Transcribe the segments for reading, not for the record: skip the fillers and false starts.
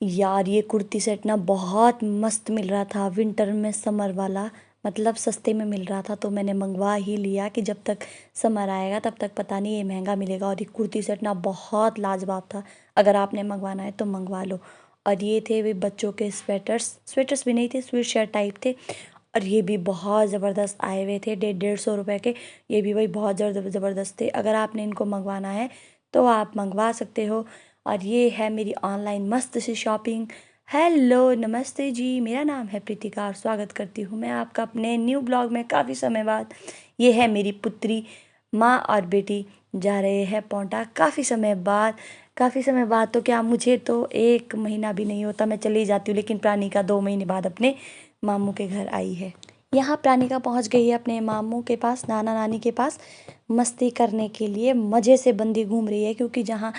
यार ये कुर्ती सेट ना बहुत मस्त मिल रहा था विंटर में समर वाला। मतलब सस्ते में मिल रहा था तो मैंने मंगवा ही लिया कि जब तक समर आएगा तब तक पता नहीं ये महंगा मिलेगा। और ये कुर्ती सेट ना बहुत लाजवाब था। अगर आपने मंगवाना है तो मंगवा लो। और ये थे वे बच्चों के स्वेटर्स स्वेटर्स भी नहीं थे, स्वेट शर्ट टाइप थे। और ये भी बहुत ज़बरदस्त आए हुए थे, 150 रुपये के। ये भी वही बहुत ज़बरदस्त थे। अगर आपने इनको मंगवाना है तो आप मंगवा सकते हो। और ये है मेरी ऑनलाइन मस्त सी शॉपिंग। हेलो नमस्ते जी, मेरा नाम है प्रीतिका और स्वागत करती हूँ मैं आपका अपने न्यू ब्लॉग में काफ़ी समय बाद। ये है मेरी पुत्री, माँ और बेटी जा रहे हैं पौंटा काफ़ी समय बाद तो क्या, मुझे तो 1 महीना भी नहीं होता मैं चली जाती हूँ, लेकिन प्राणिका 2 महीने बाद अपने मामू के घर आई है। यहाँ प्राणिका पहुँच गई है अपने मामू के पास, नाना नानी के पास मस्ती करने के लिए। मज़े से बंदी घूम रही है क्योंकि जहाँ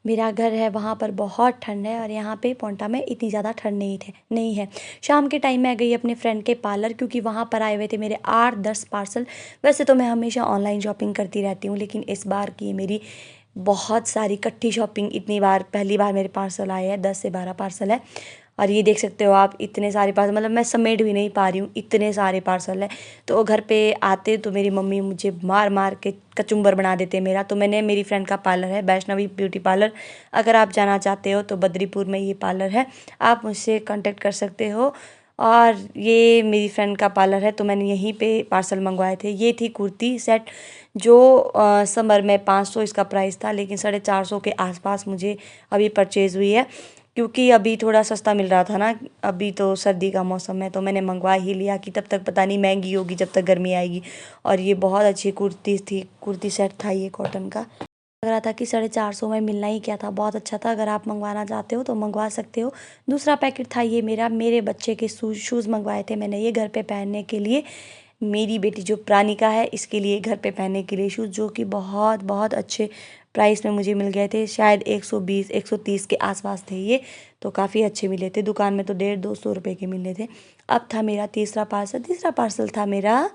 मेरा घर है वहाँ पर बहुत ठंड है और यहाँ पे पौंटा में इतनी ज़्यादा ठंड नहीं है। शाम के टाइम मैं गई अपने फ्रेंड के पार्लर क्योंकि वहाँ पर आए हुए थे मेरे 8-10 पार्सल। वैसे तो मैं हमेशा ऑनलाइन शॉपिंग करती रहती हूँ, लेकिन इस बार की मेरी बहुत सारी इकट्ठी शॉपिंग, इतनी बार पहली बार मेरे पार्सल आए हैं, 10 से 12 पार्सल है। और ये देख सकते हो आप, इतने सारे पार्सल, मतलब मैं समेट भी नहीं पा रही हूँ, इतने सारे पार्सल है। तो वो घर पे आते तो मेरी मम्मी मुझे मार मार के कचुम्बर बना देते मेरा। तो मैंने, मेरी फ्रेंड का पार्लर है वैष्णवी ब्यूटी पार्लर, अगर आप जाना चाहते हो तो बद्रीपुर में ये पार्लर है, आप मुझसे कांटेक्ट कर सकते हो। और ये मेरी फ्रेंड का पार्लर है तो मैंने यहीं पे पार्सल मंगवाए थे। ये थी कुर्ती सेट जो समर में 500 इसका प्राइस था, लेकिन 450 के आसपास मुझे अभी परचेज़ हुई है क्योंकि अभी थोड़ा सस्ता मिल रहा था ना। अभी तो सर्दी का मौसम है तो मैंने मंगवा ही लिया कि तब तक पता नहीं महंगी होगी जब तक गर्मी आएगी। और ये बहुत अच्छी कुर्ती थी, कुर्ती सेट था ये कॉटन का। लग रहा था कि 450 में मिलना ही क्या था, बहुत अच्छा था। अगर आप मंगवाना चाहते हो तो मंगवा सकते हो। दूसरा पैकेट था ये मेरे बच्चे के शूज़ मंगवाए थे मैंने, ये घर पे पहनने के लिए। मेरी बेटी जो प्राणिका है इसके लिए घर पे पहनने के लिए शूज़, जो कि बहुत बहुत अच्छे प्राइस में मुझे मिल गए थे। शायद 120-130 के आसपास थे ये, तो काफ़ी अच्छे मिले थे। दुकान में तो 150-200 रुपये के मिले थे। अब था मेरा तीसरा पार्सल था मेरा,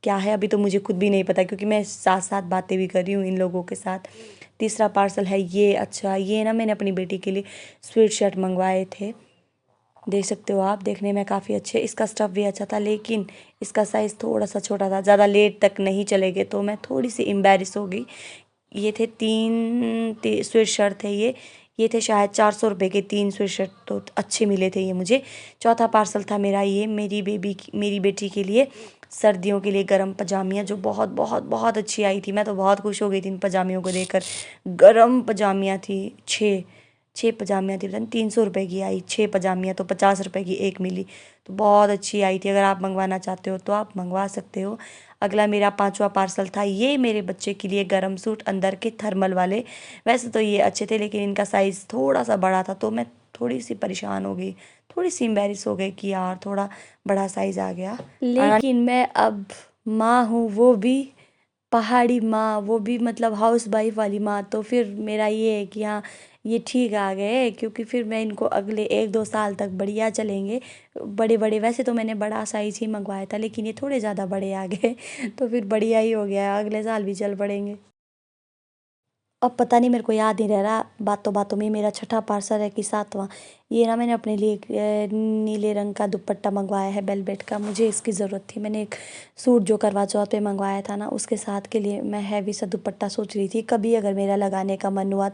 क्या है अभी तो मुझे खुद भी नहीं पता क्योंकि मैं साथ साथ बातें भी कर रही हूँ इन लोगों के साथ। तीसरा पार्सल है ये। अच्छा, ये ना मैंने अपनी बेटी के लिए स्वेट शर्ट मंगवाए थे, देख सकते हो आप, देखने में काफ़ी अच्छे। इसका स्टफ़ भी अच्छा था लेकिन इसका साइज़ थोड़ा सा छोटा था, ज़्यादा लेट तक नहीं चलेगे तो मैं थोड़ी सी एम्बैरिस हो गई। ये थे 3 स्वेट शर्ट थे ये थे शायद 400 रुपये के 3 स्वेट शर्ट, तो अच्छे मिले थे ये मुझे। चौथा पार्सल था मेरा ये मेरी बेटी के लिए सर्दियों के लिए गर्म पजामियाँ, जो बहुत बहुत बहुत अच्छी आई थी। मैं तो बहुत खुश हो गई थी इन पजामियों को देखकर। गर्म पजामियाँ थी, छः छः पजामियाँ थी, पता नहीं 300 रुपये की आई 6 पजामियाँ, तो 50 रुपये की एक मिली, तो बहुत अच्छी आई थी। अगर आप मंगवाना चाहते हो तो आप मंगवा सकते हो। अगला मेरा पांचवा पार्सल था ये मेरे बच्चे के लिए गर्म सूट अंदर के थर्मल वाले। वैसे तो ये अच्छे थे लेकिन इनका साइज़ थोड़ा सा बड़ा था तो मैं थोड़ी सी परेशान हो गई, थोड़ी सी एम्बैरिस हो गई कि यार थोड़ा बड़ा साइज़ आ गया। लेकिन मैं अब माँ हूँ, वो भी पहाड़ी माँ, वो भी मतलब हाउस वाइफ वाली माँ, तो फिर मेरा ये है कि हाँ ये ठीक आ गए, क्योंकि फिर मैं इनको अगले 1-2 साल तक बढ़िया चलेंगे। बड़े बड़े, वैसे तो मैंने बड़ा साइज़ ही मंगवाया था लेकिन ये थोड़े ज़्यादा बड़े आ गए तो फिर बढ़िया ही हो गया, अगले साल भी चल पड़ेंगे। अब पता नहीं, मेरे को याद नहीं रह रहा, बातों बातों में मेरा छठा पार्सल है कि सातवां। ये ना मैंने अपने लिए नीले रंग का दुपट्टा मंगवाया है वेलवेट का, मुझे इसकी ज़रूरत थी। मैंने एक सूट जो करवा चौथ पे मंगवाया था ना, उसके साथ के लिए मैं हैवी सा दुपट्टा सोच रही थी कभी अगर मेरा लगाने का मन हुआ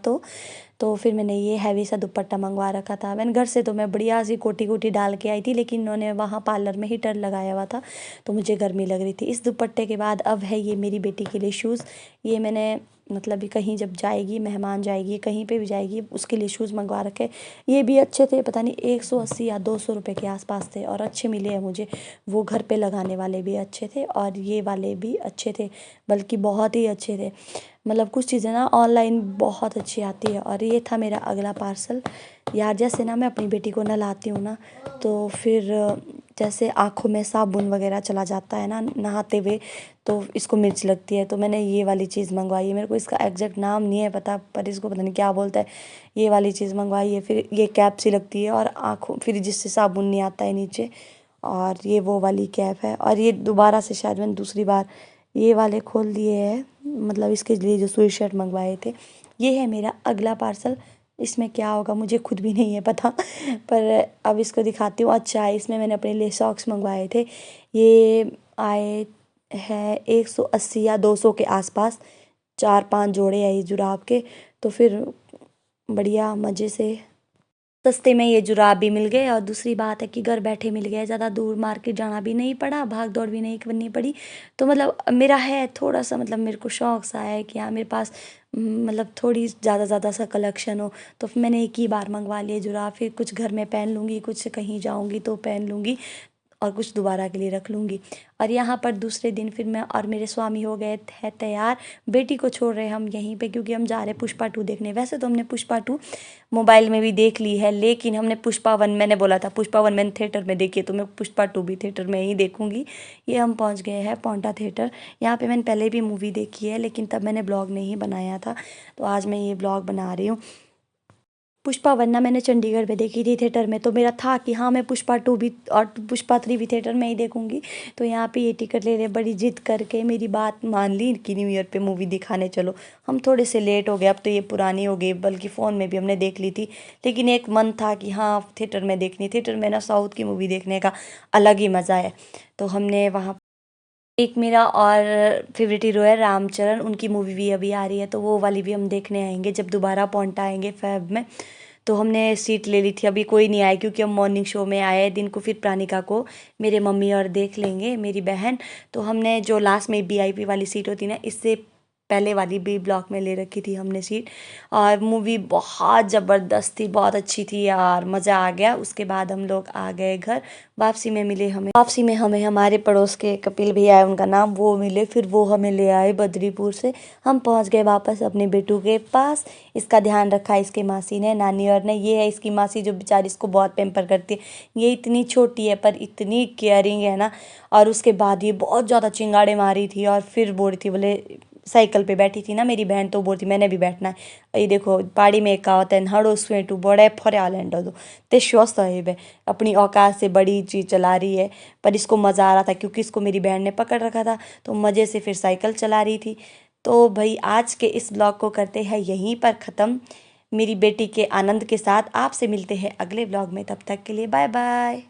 तो फिर मैंने ये हैवी सा दुपट्टा मंगवा रखा था। मैंने घर से तो मैं बढ़िया सी कोटी कोटी डाल के आई थी, लेकिन इन्होंने वहाँ पार्लर में हीटर लगाया हुआ था तो मुझे गर्मी लग रही थी। इस दुपट्टे के बाद अब है ये मेरी बेटी के लिए शूज़। ये मैंने मतलब कहीं जब जाएगी, मेहमान जाएगी, कहीं पे भी जाएगी, उसके लिए शूज़ मंगवा रखे। ये भी अच्छे थे, पता नहीं 180 या 200 रुपये के आसपास थे और अच्छे मिले हैं मुझे। वो घर पे लगाने वाले भी अच्छे थे और ये वाले भी अच्छे थे, बल्कि बहुत ही अच्छे थे। मतलब कुछ चीज़ें ना ऑनलाइन बहुत अच्छी आती है। और ये था मेरा अगला पार्सल। यार जैसे ना मैं अपनी बेटी को नहलाती हूँ ना, तो फिर जैसे आँखों में साबुन वगैरह चला जाता है ना नहाते हुए, तो इसको मिर्च लगती है, तो मैंने ये वाली चीज़ मंगवाई है। मेरे को इसका एग्जैक्ट नाम नहीं है पता, पर इसको पता नहीं क्या बोलता है। ये वाली चीज़ मंगवाई है, फिर ये कैप सी लगती है और आँखों, फिर जिससे साबुन नहीं आता है नीचे। और ये वो वाली कैप है। और ये दोबारा से शायद मैंने दूसरी बार ये वाले खोल दिए हैं, मतलब इसके लिए जो स्वेट शर्ट मंगवाए थे। ये है मेरा अगला पार्सल, इसमें क्या होगा मुझे खुद भी नहीं है पता, पर अब इसको दिखाती हूँ। अच्छा है, इसमें मैंने अपने लिए सॉक्स मंगवाए थे, ये आए हैं 180 या 200 के आसपास, 4-5 जोड़े हैं ये जुराब के। तो फिर बढ़िया मज़े से सस्ते में ये जुराब भी मिल गए, और दूसरी बात है कि घर बैठे मिल गए, ज़्यादा दूर मार्केट जाना भी नहीं पड़ा, भाग दौड़ भी नहीं करनी पड़ी। तो मतलब मेरा है थोड़ा सा, मतलब मेरे को शौक सा है कि हाँ मेरे पास मतलब थोड़ी ज़्यादा सा कलेक्शन हो। तो फिर मैंने एक ही बार मंगवा लिए जुराब, फिर कुछ घर में पहन लूँगी, कुछ कहीं जाऊँगी तो पहन लूँगी, और कुछ दोबारा के लिए रख लूँगी। और यहाँ पर दूसरे दिन फिर मैं और मेरे स्वामी हो गए थे तैयार, बेटी को छोड़ रहे हम यहीं पे, क्योंकि हम जा रहे पुष्पा 2 देखने। वैसे तो हमने पुष्पा 2 मोबाइल में भी देख ली है, लेकिन हमने पुष्पा 1, मैंने बोला था पुष्पा 1 मैंने थिएटर में देखी है, तो मैं पुष्पा 2 भी थिएटर में ही देखूँगी। ये हम पहुँच गए हैं पौंटा थिएटर। यहाँ पे मैंने पहले भी मूवी देखी है, लेकिन तब मैंने ब्लॉग नहीं बनाया था, तो आज मैं ये ब्लॉग बना रही हूँ। पुष्पा 1 ना मैंने चंडीगढ़ में देखी थी थिएटर में, तो मेरा था कि हाँ मैं पुष्पा 2 भी और पुष्पा 3 भी थिएटर में ही देखूंगी। तो यहाँ पे ये टिकट ले ले, बड़ी जिद करके मेरी बात मान ली कि न्यू ईयर पे मूवी दिखाने चलो। हम थोड़े से लेट हो गए, अब तो ये पुरानी हो गई, बल्कि फ़ोन में भी हमने देख ली थी, लेकिन एक मन था कि हाँ थिएटर में देखनी। थिएटर में ना साउथ की मूवी देखने का अलग ही मज़ा है। तो हमने वहाँ एक मेरा और फेवरेट हीरो है रामचरण, उनकी मूवी भी अभी आ रही है, तो वो वाली भी हम देखने आएंगे जब दोबारा पौंटा आएंगे फ़ेब में। तो हमने सीट ले ली थी, अभी कोई नहीं आया क्योंकि हम मॉर्निंग शो में आए दिन को, फिर प्राणिका को मेरे मम्मी और देख लेंगे, मेरी बहन। तो हमने जो लास्ट में वीआईपी वाली सीट होती ना, इससे पहले वाली बी ब्लॉक में ले रखी थी हमने सीट। और मूवी बहुत ज़बरदस्त थी, बहुत अच्छी थी यार, मज़ा आ गया। उसके बाद हम लोग आ गए घर। वापसी में हमें हमारे पड़ोस के कपिल भैया है उनका नाम, वो मिले, फिर वो हमें ले आए बद्रीपुर से। हम पहुंच गए वापस अपने बेटू के पास। इसका ध्यान रखा इसके मासी ने, नानी और ने। ये है इसकी मासी जो बेचारी इसको बहुत पैम्पर करती है। ये इतनी छोटी है पर इतनी केयरिंग है ना। और उसके बाद ये बहुत ज़्यादा चिंगाड़े मारी थी, और फिर बोल रही थी, बोले साइकिल पे बैठी थी ना मेरी बहन, तो बोलती मैंने भी बैठना है। ये देखो पहाड़ी में कहावत है, हड़ो स्वेटू बड़े फरे आलैंडो दो। ते श्योर साहिब है, अपनी औकात से बड़ी चीज़ चला रही है। पर इसको मज़ा आ रहा था क्योंकि इसको मेरी बहन ने पकड़ रखा था, तो मज़े से फिर साइकिल चला रही थी। तो भाई आज के इस ब्लॉग को करते हैं यहीं पर ख़त्म, मेरी बेटी के आनंद के साथ। आपसे मिलते हैं अगले ब्लॉग में, तब तक के लिए बाय बाय।